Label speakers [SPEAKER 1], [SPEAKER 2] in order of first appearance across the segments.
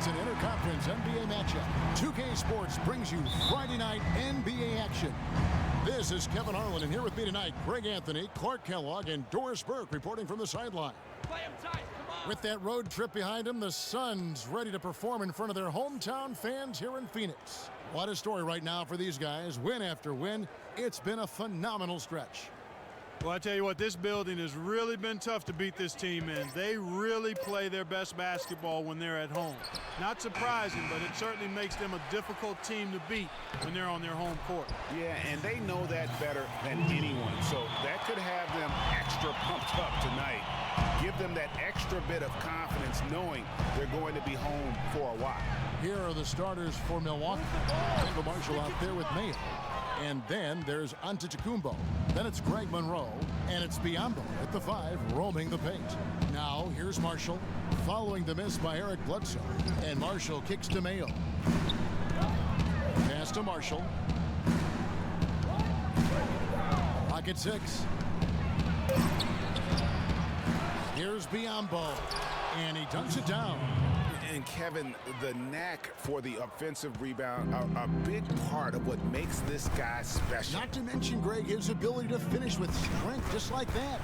[SPEAKER 1] It's an interconference NBA matchup. 2K Sports brings you Friday night NBA action. This is Kevin Harlan, and here with me tonight, Greg Anthony, Clark Kellogg, and Doris Burke reporting from the sideline.
[SPEAKER 2] Play him tight, come on.
[SPEAKER 1] With that road trip behind them, the Suns ready to perform in front of their hometown fans here in Phoenix. What a story right now for these guys. Win after win. It's been a phenomenal stretch.
[SPEAKER 3] Well, I tell you what, this building has really been tough to beat this team in. They really play their best basketball when they're at home. Not surprising, but it certainly makes them a difficult team to beat when they're on their home court.
[SPEAKER 4] Yeah, and they know that better than anyone. So that could have them extra pumped up tonight. Give them that extra bit of confidence knowing they're going to be home for a while.
[SPEAKER 1] Here are the starters for Milwaukee. Michael Marshall out there with Mayo. And then there's Antetokounmpo. Then it's Greg Monroe. And it's Biyombo at the 5, roaming the paint. Now, here's Marshall, following the miss by Eric Bledsoe. And Marshall kicks to Mayo. Pass to Marshall. Pocket 6. Here's Biyombo. And he dunks it down.
[SPEAKER 4] And Kevin, the knack for the offensive rebound are a big part of what makes this guy special.
[SPEAKER 1] Not to mention, Greg, his ability to finish with strength just like that.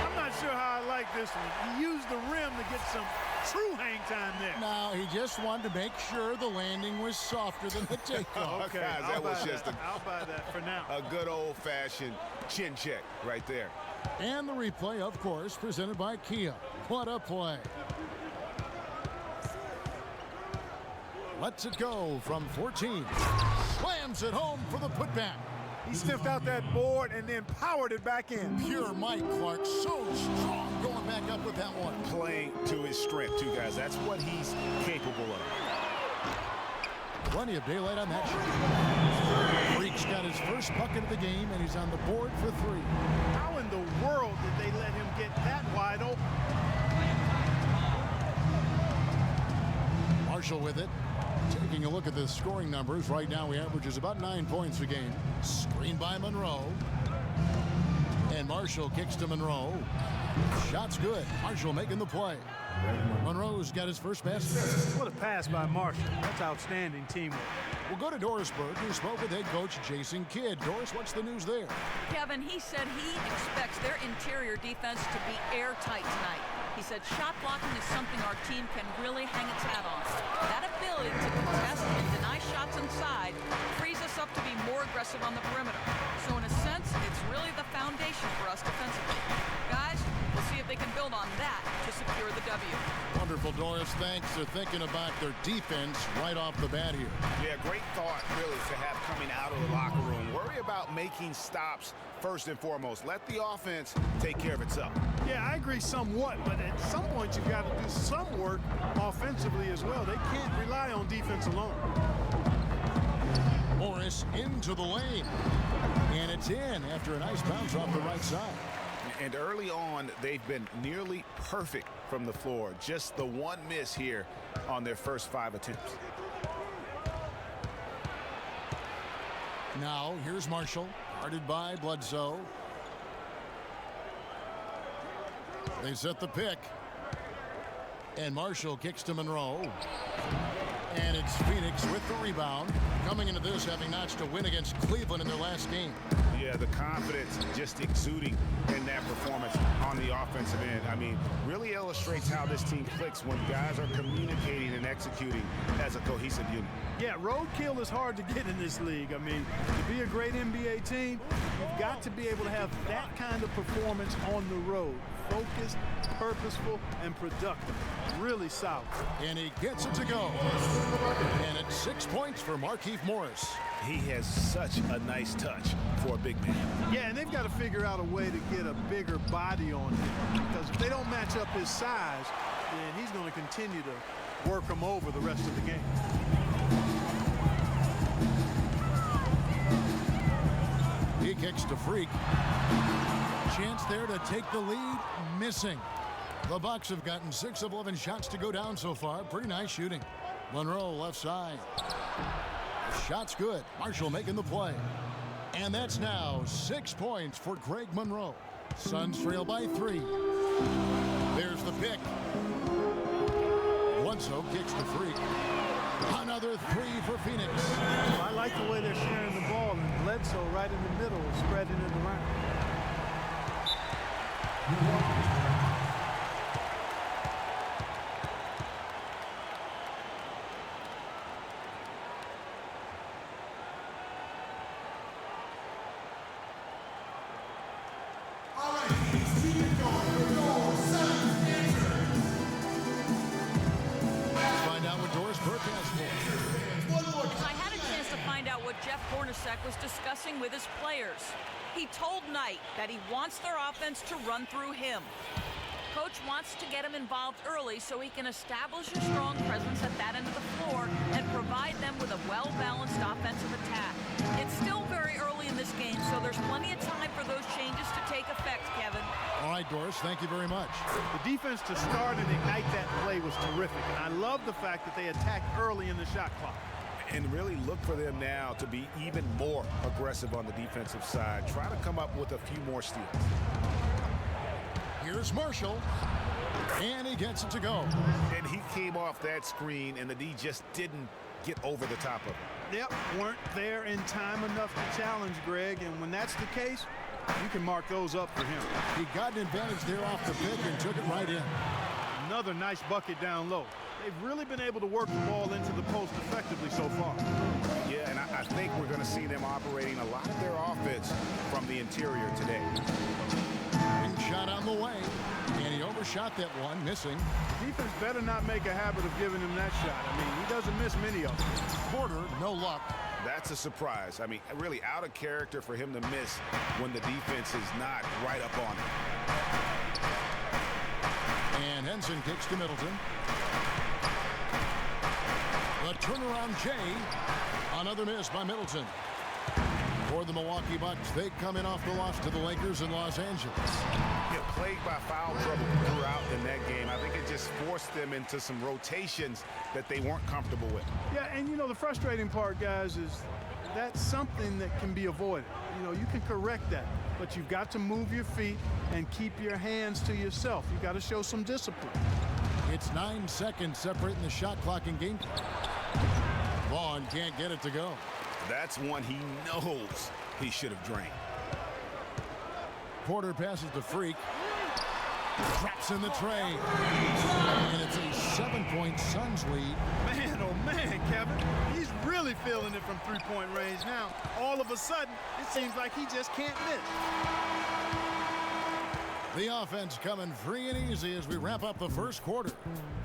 [SPEAKER 3] I'm not sure how I like this one. He used the rim to get some true hang time there.
[SPEAKER 1] No, he just wanted to make sure the landing was softer than the takeoff.
[SPEAKER 4] Okay, guys, that was just
[SPEAKER 3] I'll buy that for now.
[SPEAKER 4] a good old-fashioned chin check right there.
[SPEAKER 1] And the replay, of course, presented by Kia. What a play. Lets it go from 14. Slams it home for the putback.
[SPEAKER 3] He sniffed out that board and then powered it back in.
[SPEAKER 1] Pure Mike Clark, so strong going back up with that one.
[SPEAKER 4] Playing to his strength, too, guys. That's what he's capable of.
[SPEAKER 1] Plenty of daylight on that shot. Freak's got his first bucket of the game, and he's on the board for 3.
[SPEAKER 3] How in the world did they let him get that wide open?
[SPEAKER 1] Marshall with it. Taking a look at the scoring numbers, right now he averages about 9 points a game. Screen by Monroe. And Marshall kicks to Monroe. Shot's good. Marshall making the play. Monroe's got his first pass.
[SPEAKER 3] What a pass by Marshall. That's outstanding teamwork.
[SPEAKER 1] We'll go to Doris Burke, who spoke with head coach Jason Kidd. Doris, what's the news there?
[SPEAKER 5] Kevin, he said he expects their interior defense to be airtight tonight. He said shot blocking is something our team can really hang its hat on. That ability to contest and deny shots inside frees us up to be more aggressive on the perimeter. So in a sense, it's really the foundation for us defensively. Guys, we'll see if they can build on that to secure the W.
[SPEAKER 1] Wonderful, Doris. Thanks for thinking about their defense right off the bat here.
[SPEAKER 4] Yeah, great thought, really, to have coming out of the locker room. Worry about making stops first and foremost. Let the offense take care of itself.
[SPEAKER 3] Yeah, I agree somewhat, but at some point you've got to do some work offensively as well. They can't rely on defense alone.
[SPEAKER 1] Morris into the lane. And it's in after a nice bounce off the right side.
[SPEAKER 4] And early on, they've been nearly perfect from the floor. Just the one miss here on their first 5 attempts.
[SPEAKER 1] Now, here's Marshall, guarded by Bledsoe. They set the pick. And Marshall kicks to Monroe. And it's Phoenix with the rebound. Coming into this, having notched a win against Cleveland in their last game.
[SPEAKER 4] Yeah, the confidence just exuding in that performance on the offensive end. I mean, really illustrates how this team clicks when guys are communicating and executing as a cohesive unit.
[SPEAKER 3] Yeah, roadkill is hard to get in this league. I mean, to be a great NBA team, you've got to be able to have that kind of performance on the road. Focused, purposeful, and productive. Really solid.
[SPEAKER 1] And he gets it to go. And it's 6 points for Markieff Morris.
[SPEAKER 4] He has such a nice touch for a big man.
[SPEAKER 3] Yeah, and they've got to figure out a way to get a bigger body on him. Because if they don't match up his size, then he's going to continue to work him over the rest of the game.
[SPEAKER 1] He kicks to Freak. Chance there to take the lead, missing. The Bucks have gotten 6 of 11 shots to go down so far. Pretty nice shooting. Monroe left side. Shot's good. Marshall making the play. And that's now 6 points for Greg Monroe. Suns trail by 3. There's the pick. Bledsoe kicks to Freak. Another three for Phoenix.
[SPEAKER 3] I like the way they're sharing the ball, and Bledsoe right in the middle, spreading it around.
[SPEAKER 5] Was discussing with his players. He told Knight that he wants their offense to run through him. Coach wants to get him involved early so he can establish a strong presence at that end of the floor and provide them with a well-balanced offensive attack. It's still very early in this game, so there's plenty of time for those changes to take effect, Kevin.
[SPEAKER 1] All right, Doris, thank you very much.
[SPEAKER 3] The defense to start and ignite that play was terrific, and I love the fact that they attacked early in the shot clock.
[SPEAKER 4] And really look for them now to be even more aggressive on the defensive side. Try to come up with a few more steals.
[SPEAKER 1] Here's Marshall, and he gets it to go.
[SPEAKER 4] And he came off that screen, and the D just didn't get over the top of it.
[SPEAKER 3] Yep, weren't there in time enough to challenge Greg, and when that's the case, you can mark those up for him.
[SPEAKER 1] He got an advantage there off the pick and took it right in.
[SPEAKER 3] Another nice bucket down low. They've really been able to work the ball into the post effectively so far.
[SPEAKER 4] Yeah, and I think we're going to see them operating a lot of their offense from the interior today.
[SPEAKER 1] And shot on the way, and he overshot that one, missing.
[SPEAKER 3] The defense better not make a habit of giving him that shot. I mean, he doesn't miss many of them.
[SPEAKER 1] Porter, no luck.
[SPEAKER 4] That's a surprise. I mean, really out of character for him to miss when the defense is not right up on him.
[SPEAKER 1] And Henson kicks to Middleton. The turnaround Jay. Another miss by Middleton. For the Milwaukee Bucks, they come in off the loss to the Lakers in Los Angeles.
[SPEAKER 4] Yeah, plagued by foul trouble throughout in that game. I think it just forced them into some rotations that they weren't comfortable with.
[SPEAKER 3] Yeah, and you know, the frustrating part, guys, is that's something that can be avoided. You know, you can correct that, but you've got to move your feet and keep your hands to yourself. You've got to show some discipline.
[SPEAKER 1] It's 9 seconds separating the shot clock and game. Vaughn can't get it to go.
[SPEAKER 4] That's one he knows he should have drained.
[SPEAKER 1] Porter passes to Freak. Drops in the tray. And it's a 7-point Suns lead.
[SPEAKER 3] Man, oh man, Kevin. He's really feeling it from three-point range now. All of a sudden, it seems like he just can't miss.
[SPEAKER 1] The offense coming free and easy as we wrap up the first quarter.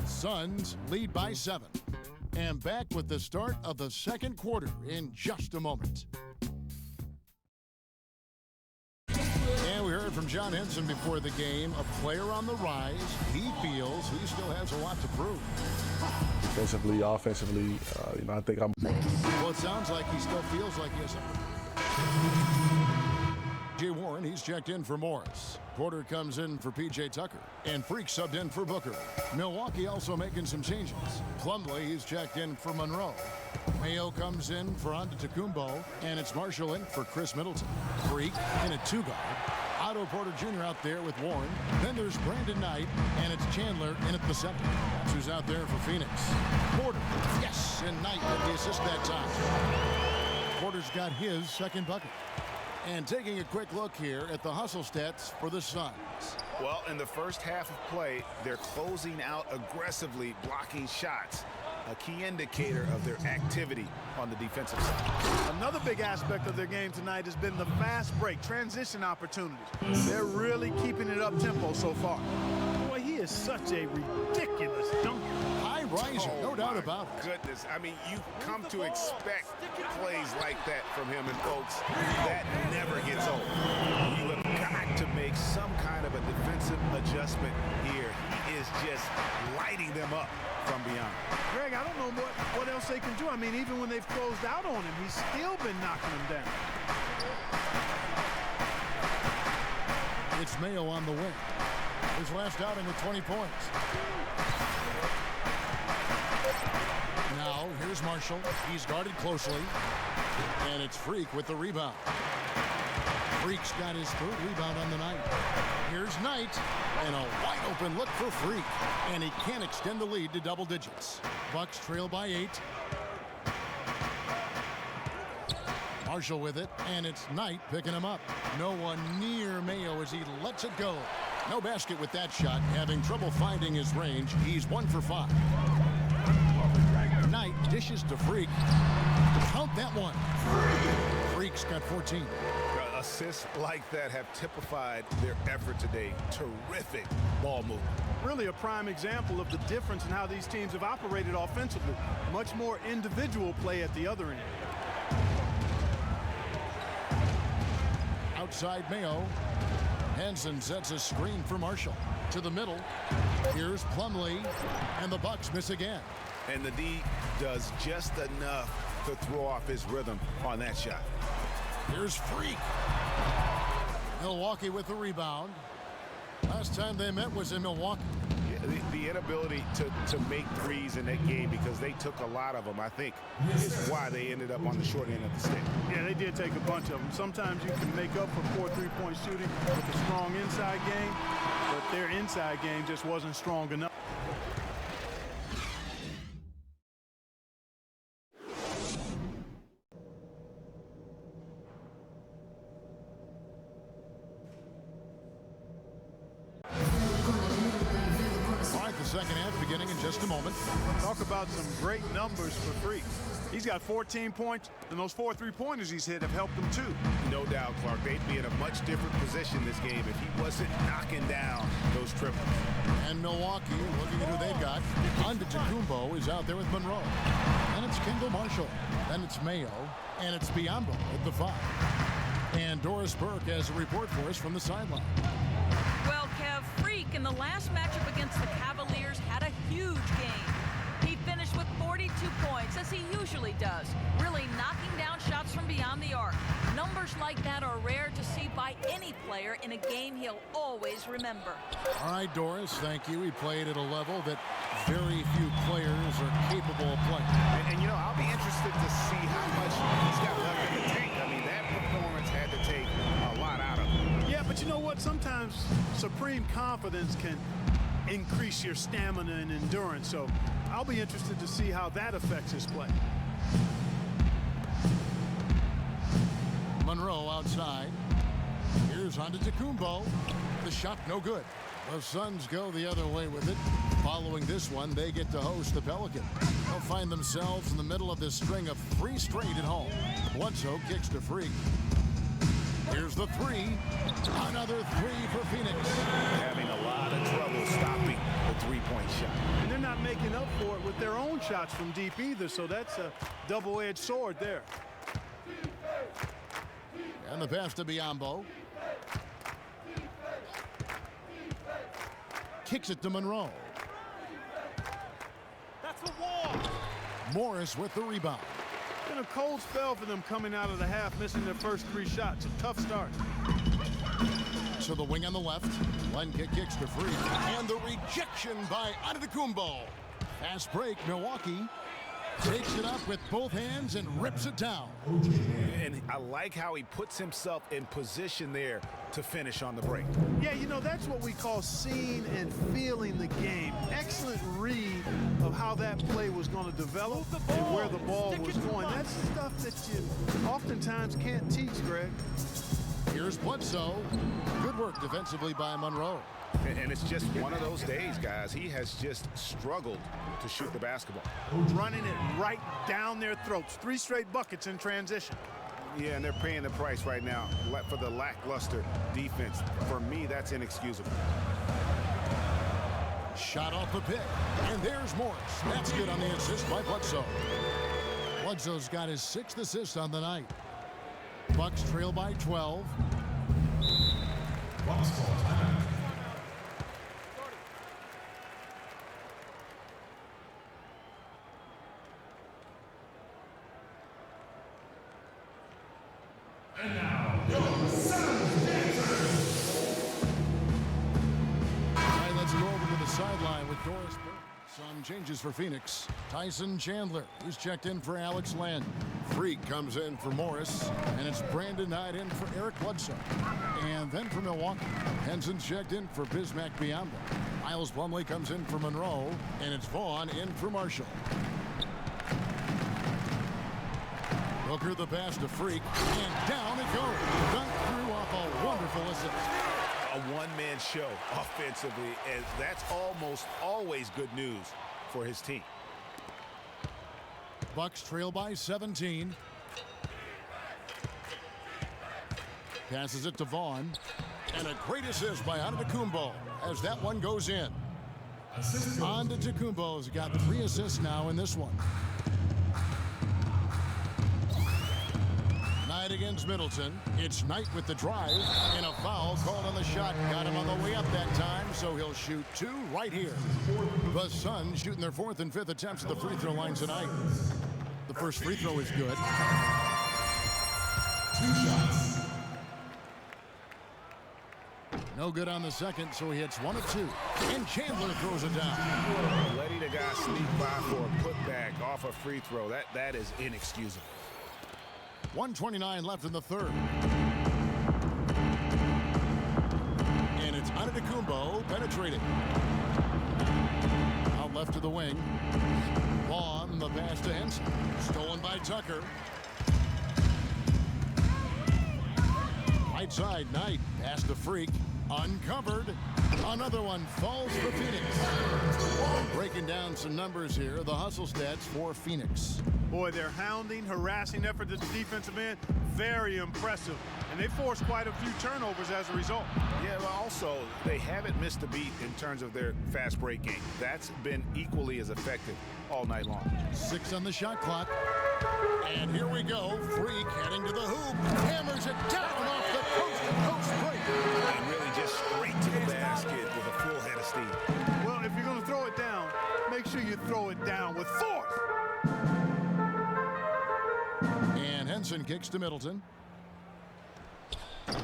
[SPEAKER 1] Suns lead by 7. And back with the start of the second quarter in just a moment. And we heard from John Henson before the game, a player on the rise. He feels he still has a lot to prove.
[SPEAKER 2] Defensively, offensively, I think I'm...
[SPEAKER 1] Well, it sounds like he still feels like he has Jay Warren, he's checked in for Morris. Porter comes in for P.J. Tucker. And Freak subbed in for Booker. Milwaukee also making some changes. Plumlee, he's checked in for Monroe. Mayo comes in for Antetokounmpo. And it's Marshall in for Chris Middleton. Freak in a 2-guard. Otto Porter Jr. out there with Warren. Then there's Brandon Knight. And it's Chandler in at the 7. That's who's out there for Phoenix. Porter, yes, and Knight with the assist that time. Porter's got his second bucket. And taking a quick look here at the hustle stats for the Suns.
[SPEAKER 4] Well, in the first half of play, they're closing out aggressively, blocking shots. A key indicator of their activity on the defensive side.
[SPEAKER 3] Another big aspect of their game tonight has been the fast break, transition opportunities. They're really keeping it up-tempo so far. Boy, he is such a ridiculous dunker.
[SPEAKER 1] High riser, no doubt about it.
[SPEAKER 4] Goodness, I mean, you come to expect plays like that from him, and folks, that never gets old. You have got to make some kind of a defensive adjustment here. He is just lighting them up from beyond.
[SPEAKER 3] Greg, I don't know what else they can do. I mean, even when they've closed out on him, he's still been knocking them down.
[SPEAKER 1] It's Mayo on the wing. His last outing with 20 points. Now, here's Marshall. He's guarded closely. And it's Freak with the rebound. Freak's got his third rebound on the night. Here's Knight, and a wide open look for Freak. And he can't extend the lead to double digits. Bucks trail by 8. Marshall with it, and it's Knight picking him up. No one near Mayo as he lets it go. No basket with that shot. Having trouble finding his range. He's 1 for 5. Knight dishes to Freak. Count that one. Freak's got 14.
[SPEAKER 4] Assists like that have typified their effort today. Terrific ball movement.
[SPEAKER 3] Really a prime example of the difference in how these teams have operated offensively. Much more individual play at the other end.
[SPEAKER 1] Outside Mayo. Hansen sets a screen for Marshall. To the middle. Here's Plumlee. And the Bucks miss again.
[SPEAKER 4] And the D does just enough to throw off his rhythm on that shot.
[SPEAKER 1] Here's Freak. Milwaukee with the rebound. Last time they met was in Milwaukee.
[SPEAKER 4] Yeah, the inability to make threes in that game, because they took a lot of them, I think, is why they ended up on the short end of the stick.
[SPEAKER 3] Yeah, they did take a bunch of them. Sometimes you can make up for poor three-point shooting with a strong inside game, but their inside game just wasn't strong enough.
[SPEAKER 1] Second half beginning in just a moment.
[SPEAKER 3] Talk about some great numbers for Freak. He's got 14 points, and those 4 3-pointers he's hit have helped him too.
[SPEAKER 4] No doubt, Clark. They'd be in a much different position this game if he wasn't knocking down those triples.
[SPEAKER 1] And Milwaukee, looking at who they've got, Antetokounmpo is out there with Monroe. And it's Kendall Marshall. Then it's Mayo. And it's Biyombo at the 5. And Doris Burke has a report for us from the sideline.
[SPEAKER 5] Well, Kev, Freak in the last matchup against the Cavaliers had a huge game. He finished with 42 points, as he usually does, really knocking down shots from beyond the arc. Numbers like that are rare to see by any player in a game he'll always remember.
[SPEAKER 1] All right, Doris, thank you. He played at a level that very few players are capable of playing.
[SPEAKER 4] And you know, I'll be interested to see how much he's got left in the tank. I mean, that performance had to take a lot out of him.
[SPEAKER 3] Yeah, but you know what? Sometimes supreme confidence can increase your stamina and endurance. So I'll be interested to see how that affects his play.
[SPEAKER 1] Monroe outside. Here's Antetokounmpo. The shot no good. The Suns go the other way with it. Following this one, they get to host the Pelicans. They'll find themselves in the middle of this string of 3 straight at home. Bledsoe kicks to Freak. Here's the 3. Another 3 for Phoenix.
[SPEAKER 4] Having a lot of trouble stopping the three-point shot.
[SPEAKER 3] And they're not making up for it with their own shots from deep either, so that's a double-edged sword there.
[SPEAKER 1] And the pass to Biyombo. Kicks it to Monroe.
[SPEAKER 3] That's the wall.
[SPEAKER 1] Morris with the rebound.
[SPEAKER 3] Been a cold spell for them coming out of the half, missing their first 3 shots. A tough start.
[SPEAKER 1] To the wing on the left. Lenka kicks to Freak. And the rejection by Antetokounmpo. Fast break, Milwaukee takes it up with both hands and rips it down.
[SPEAKER 4] And I like how he puts himself in position there to finish on the break.
[SPEAKER 3] Yeah, you know, that's what we call seeing and feeling the game. Excellent read of how that play was going to develop and where the ball was going. That's stuff that you oftentimes can't teach, Greg.
[SPEAKER 1] Here's Bledsoe. Good work defensively by Monroe.
[SPEAKER 4] And it's just one of those days, guys. He has just struggled to shoot the basketball.
[SPEAKER 3] Running it right down their throats. 3 straight buckets in transition.
[SPEAKER 4] Yeah, and they're paying the price right now for the lackluster defense. For me, that's inexcusable.
[SPEAKER 1] Shot off the pick. And there's Morris. That's good on the assist by Bledsoe. Bledsoe's got his 6th assist on the night. Bucks trail by 12.
[SPEAKER 2] Bucks ball time. And now, your Suns dancers.
[SPEAKER 1] All right, let's go over to the sideline with Doris Burke. Some changes for Phoenix. Tyson Chandler is checked in for Alex Len. Freak comes in for Morris, and it's Brandon Knight in for Eric Bledsoe. And then for Milwaukee, Henson's checked in for Bismack Biyombo. Miles Plumlee comes in for Monroe, and it's Vaughn in for Marshall. Booker the pass to Freak, and down it goes. Dunk through off a wonderful assist.
[SPEAKER 4] A one-man show offensively, and that's almost always good news for his team.
[SPEAKER 1] Bucks trail by 17. Passes it to Vaughn. And a great assist by Antetokounmpo as that one goes in. Antetokounmpo's got 3 assists now in this one. Knight against Middleton. It's Knight with the drive, and a foul called on the shot. Got him on the way up that time, so he'll shoot 2 right here. The Suns shooting their 4th and 5th attempts at the free throw line tonight. The first free throw is good.
[SPEAKER 2] 2 shots.
[SPEAKER 1] No good on the second, so he hits 1 of 2. And Chandler throws it down.
[SPEAKER 4] Letting a guy sneak by for a putback off a free throw, that is inexcusable.
[SPEAKER 1] 1:29 left in the third. And it's Antetokounmpo penetrating. Out left to the wing. Vaughn, the pass to Henson. Stolen by Tucker. Right side, Knight. Pass to Freak. Uncovered. Another one falls for Phoenix. Breaking down some numbers here. The hustle stats for Phoenix.
[SPEAKER 3] Boy, their hounding, harassing effort at the defensive end, very impressive. And they forced quite a few turnovers as a result.
[SPEAKER 4] Yeah, but also, they haven't missed a beat in terms of their fast break game. That's been equally as effective all night long.
[SPEAKER 1] 6 on the shot clock. And here we go. Freak heading to the hoop. Hammers it down off the coast-to-coast break.
[SPEAKER 4] And really just straight to the basket with a full head of steam.
[SPEAKER 3] Well, if you're going to throw it down, make sure you throw it down with force.
[SPEAKER 1] And Henson kicks to Middleton.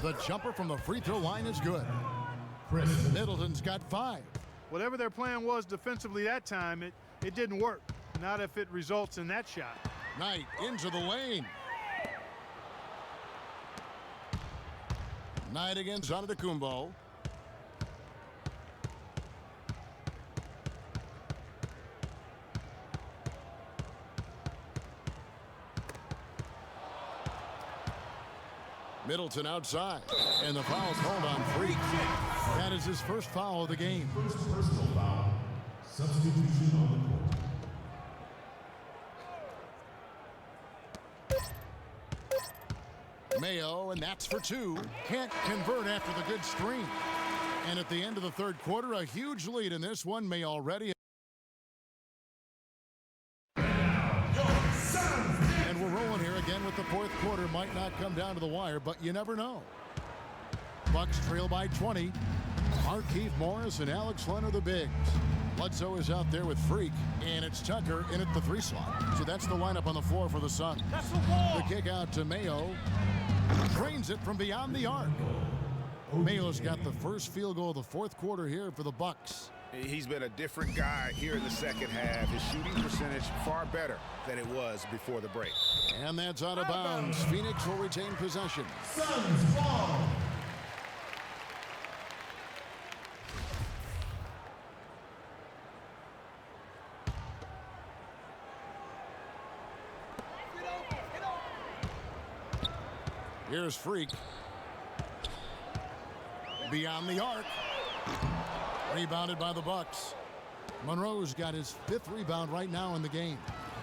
[SPEAKER 1] The jumper from the free throw line is good. Middleton's got 5.
[SPEAKER 3] Whatever their plan was defensively that time, it didn't work. Not if it results in that shot.
[SPEAKER 1] Knight into the lane. Knight against Antetokounmpo. Middleton outside, and the foul called on Freak. That is his first foul of the game.
[SPEAKER 2] First personal foul. Substitution on the court.
[SPEAKER 1] Mayo, and that's for 2. Can't convert after the good screen. And at the end of the third quarter, a huge lead in this one may already. And we're rolling here again with the fourth quarter. Might not come down to the wire, but you never know. Bucks trail by 20. Markieff Morris and Alex Len are the bigs. Bledsoe is out there with Freak, and it's Tucker in at the 3 slot. So that's the lineup on the floor for the Suns. The kick out to Mayo. Drains it from beyond the arc. Mayo's got the first field goal of the fourth quarter here for the Bucks.
[SPEAKER 4] He's been a different guy here in the second half. His shooting percentage far better than it was before the break.
[SPEAKER 1] And that's out of bounds. Phoenix will retain possession.
[SPEAKER 2] Suns ball.
[SPEAKER 1] Here's Freak. Beyond the arc. Rebounded by the Bucks. Monroe's got his 5th rebound right now in the game.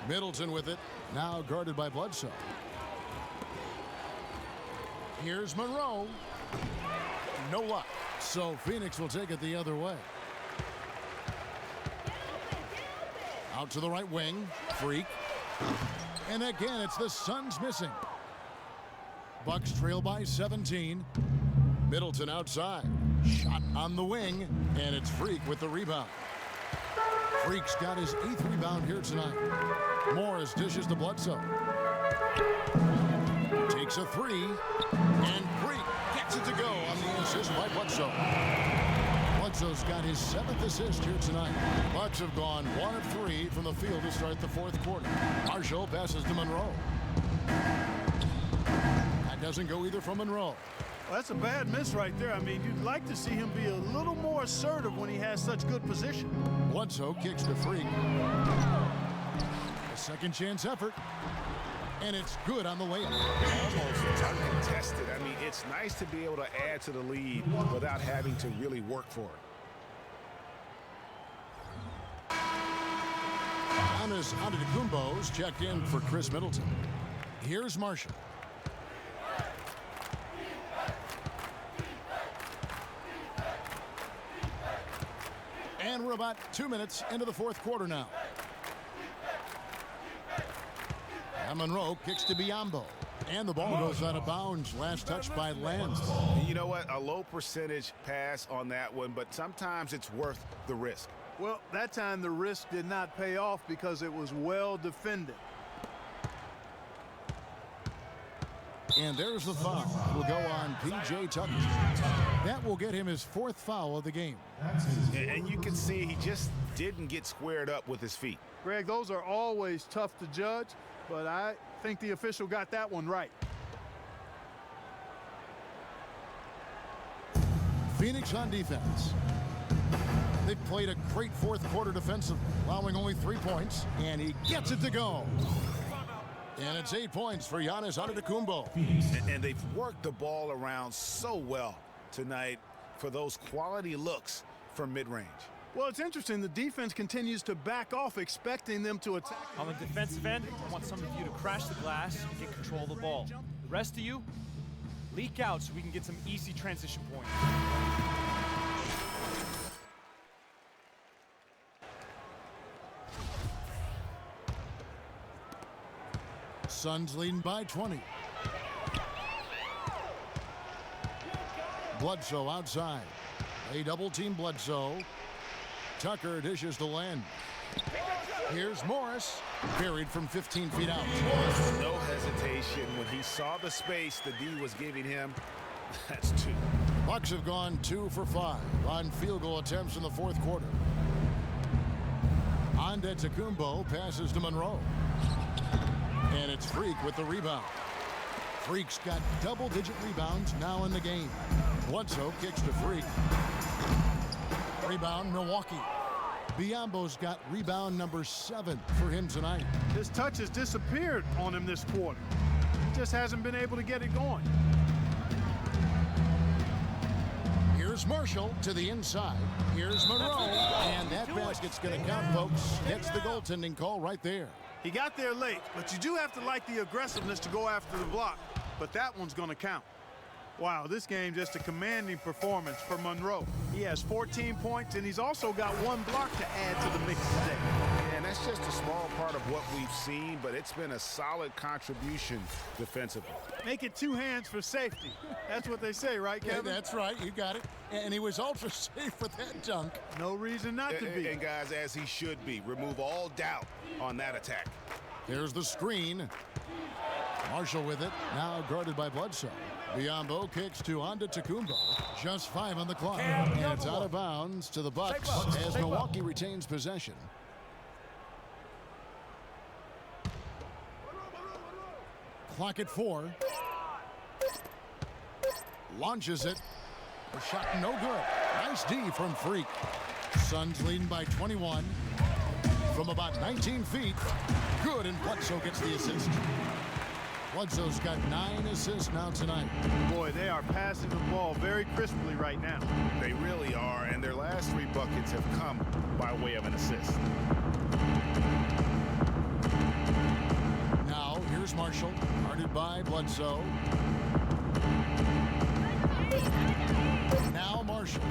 [SPEAKER 1] Middleton with it. Now guarded by Bledsoe. Here's Monroe. No luck. So Phoenix will take it the other way. Out to the right wing. Freak. And again, it's the Suns missing. Bucks trail by 17. Middleton outside. Shot on the wing. And it's Freak with the rebound. Freak's got his 8th rebound here tonight. Morris dishes to Bledsoe. Takes a 3. And Freak gets it to go on the assist by Bledsoe. Bledsoe's got his 7th assist here tonight. Bucks have gone 1 of 3 from the field to start the 4th quarter. Marshall passes to Monroe. That doesn't go either from Monroe.
[SPEAKER 3] Well, that's a bad miss right there. I mean, you'd like to see him be a little more assertive when he has such good position.
[SPEAKER 1] Bledsoe kicks to Freak. A second chance effort. And it's good on the layup.
[SPEAKER 4] Almost uncontested. I mean, it's nice to be able to add to the lead without having to really work for it.
[SPEAKER 1] Giannis Antetokounmpo's checked in for Chris Middleton. Here's Marshall. And we're about 2 minutes into the 4th quarter now. And Monroe kicks to Biyombo. And the ball goes out of bounds. Last touch by Lance.
[SPEAKER 4] You know what? A low percentage pass on that one, but sometimes it's worth the risk.
[SPEAKER 3] Well, that time the risk did not pay off because it was well defended.
[SPEAKER 1] And there's the foul. Will go on P.J. Tucker. That will get him his 4th foul of the game.
[SPEAKER 4] And you can see he just didn't get squared up with his feet.
[SPEAKER 3] Greg, those are always tough to judge, but I think the official got that one right.
[SPEAKER 1] Phoenix on defense. They've played a great 4th quarter defensively, allowing only 3 points, and he gets it to go. And it's 8 points for Giannis Antetokounmpo.
[SPEAKER 4] And they've worked the ball around so well tonight for those quality looks from mid-range.
[SPEAKER 3] Well, it's interesting. The defense continues to back off, expecting them to attack.
[SPEAKER 6] On the defensive end, I want some of you to crash the glass and get control of the ball. The rest of you, leak out so we can get some easy transition points.
[SPEAKER 1] Suns leading by 20. Bledsoe outside. They double-team Bledsoe. Tucker dishes to Len. Here's Morris. Buried from 15 feet out.
[SPEAKER 4] No hesitation when he saw the space the D was giving him. That's 2.
[SPEAKER 1] Bucks have gone 2 for 5 on field goal attempts in the 4th quarter. Antetokounmpo passes to Monroe. And it's Freak with the rebound. Freak's got double-digit rebounds now in the game. Bledsoe kicks to Freak. Rebound, Milwaukee. Biyombo's got rebound number 7 for him tonight.
[SPEAKER 3] His touch has disappeared on him this quarter. He just hasn't been able to get it going.
[SPEAKER 1] Here's Marshall to the inside. Here's Monroe. And that basket's going to count, folks. That's the goaltending call right there.
[SPEAKER 3] He got there late, but you do have to like the aggressiveness to go after the block. But that one's going to count. Wow, this game just a commanding performance for Monroe. He has 14 points, and he's also got 1 block to add to the mix today.
[SPEAKER 4] And that's just a small part of what we've seen, but it's been a solid contribution defensively.
[SPEAKER 3] Make it 2 hands for safety. That's what they say, right, Kevin?
[SPEAKER 1] Yeah, that's right. You got it. And he was ultra safe with that dunk.
[SPEAKER 3] No reason not to be.
[SPEAKER 4] And guys, as he should be, remove all doubt on that attack.
[SPEAKER 1] Here's the screen. Marshall with it, now guarded by Bledsoe. Biyombo kicks to Antetokounmpo. Just 5 on the clock. And it's out of bounds to the Bucks as Milwaukee retains possession. Clock at 4. Launches it. The shot no good. Nice D from Freak. Suns leading by 21. From about 19 feet. Good, and Bledsoe gets the assist. Bledsoe's got 9 assists now tonight.
[SPEAKER 3] Boy, they are passing the ball very crisply right now.
[SPEAKER 4] They really are, and their last 3 buckets have come by way of an assist.
[SPEAKER 1] Now, here's Marshall, guarded by Bledsoe. Now Marshall.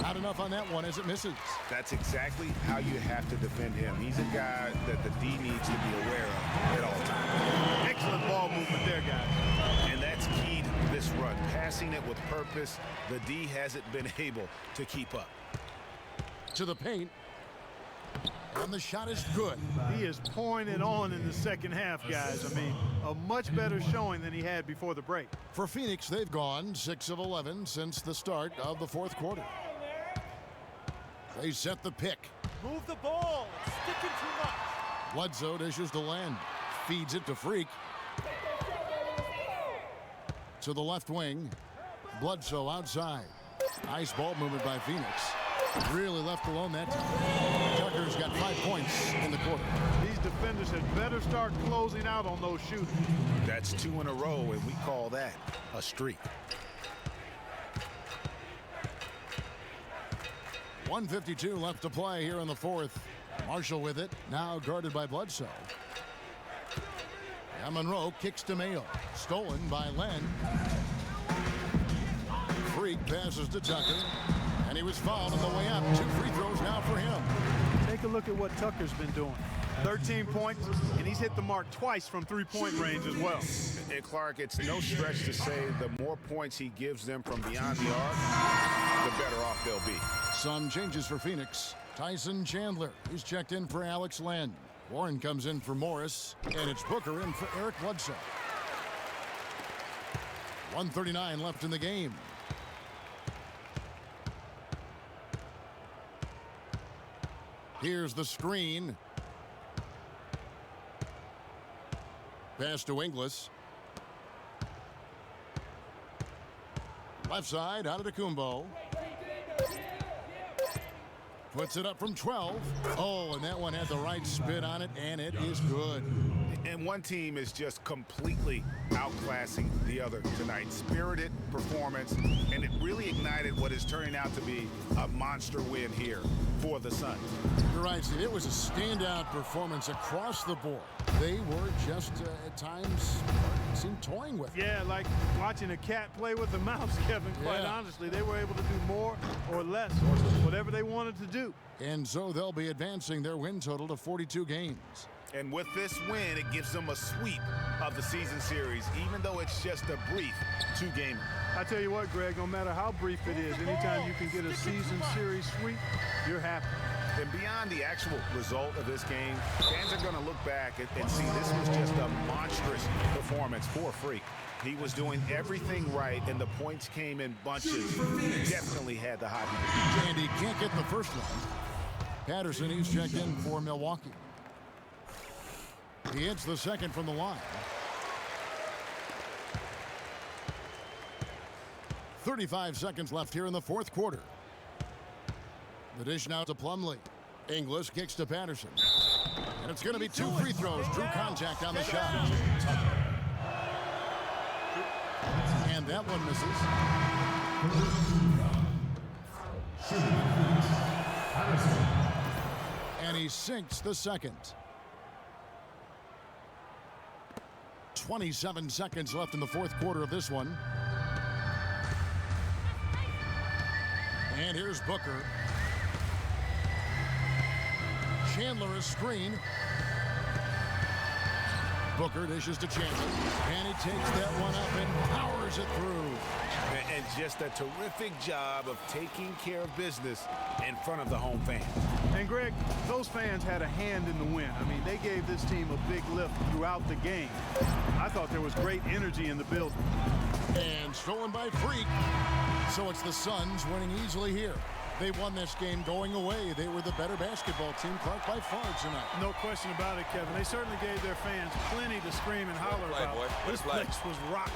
[SPEAKER 1] Not enough on that one as it misses.
[SPEAKER 4] That's exactly how you have to defend him. He's a guy that the D needs to be aware of at all times.
[SPEAKER 3] Excellent ball movement there, guys.
[SPEAKER 4] And that's key to this run. Passing it with purpose, the D hasn't been able to keep up.
[SPEAKER 1] To the paint. And the shot is good.
[SPEAKER 3] He is pouring it on in the second half, guys. I mean, a much better showing than he had before the break.
[SPEAKER 1] For Phoenix, they've gone 6 of 11 since the start of the fourth quarter. They set the pick.
[SPEAKER 6] Move the ball. It's sticking too much.
[SPEAKER 1] Bledsoe dishes to Len. Feeds it to Freak. To the left wing. Bledsoe outside. Nice ball movement by Phoenix. Really left alone that time. Tucker's got 5 points in the quarter.
[SPEAKER 3] These defenders had better start closing out on those shooters.
[SPEAKER 4] That's 2 in a row, and we call that a streak.
[SPEAKER 1] 1:52 left to play here in the fourth. Marshall with it, now guarded by Bledsoe. And Monroe kicks to Mayo. Stolen by Len. Freak passes to Tucker. And he was fouled on the way up. 2 free throws now for him.
[SPEAKER 3] Take a look at what Tucker's been doing. 13 points, and he's hit the mark twice from 3-point range as well.
[SPEAKER 4] And Clark, it's no stretch to say the more points he gives them from beyond the arc, the better off they'll be.
[SPEAKER 1] Some changes for Phoenix. Tyson Chandler, who's checked in for Alex Len. Warren comes in for Morris, and it's Booker in for Eric Bledsoe. 1:39 left in the game. Here's the screen. Pass to Inglis. Left side, out of Kumbo. Puts it up from 12. Oh, and that one had the right spin on it, and it is good.
[SPEAKER 4] And one team is just completely outclassing the other tonight. Spirited performance, and it really ignited what is turning out to be a monster win here for the Suns.
[SPEAKER 1] You're right, Steve. It was a standout performance across the board. They were just, at times, seemed toying with it.
[SPEAKER 3] Yeah, like watching a cat play with a mouse, Kevin. Quite honestly, they were able to do more or less, or whatever they wanted to do.
[SPEAKER 1] And so they'll be advancing their win total to 42 games.
[SPEAKER 4] And with this win, it gives them a sweep of the season series, even though it's just a brief 2-gamer.
[SPEAKER 3] I tell you what, Greg, no matter how brief it is, anytime you can get a season series sweep, you're happy.
[SPEAKER 4] And beyond the actual result of this game, fans are going to look back and see this was just a monstrous performance for Freak. He was doing everything right, and the points came in bunches. He definitely had the hot hand.
[SPEAKER 1] And he can't get the first one. Patterson, he's checked in for Milwaukee. He hits the second from the line. 35 seconds left here in the fourth quarter. The dish now to Plumlee. Inglis kicks to Patterson. And it's going to be 2 free throws. Drew contact on the shot. And that one misses. And he sinks the second. 27 seconds left in the fourth quarter of this one. And here's Booker. Chandler a screen. Booker dishes to Chandler. And he takes that one up and powers it through.
[SPEAKER 4] And just a terrific job of taking care of business in front of the home fans.
[SPEAKER 3] And Greg, those fans had a hand in the win. I mean, they gave this team a big lift throughout the game. I thought there was great energy in the building.
[SPEAKER 1] And stolen by Freak. So it's the Suns winning easily here. They won this game going away. They were the better basketball team, Clark, by far tonight.
[SPEAKER 3] No question about it, Kevin. They certainly gave their fans plenty to scream and holler about.
[SPEAKER 7] Boy.
[SPEAKER 3] This place was rocking.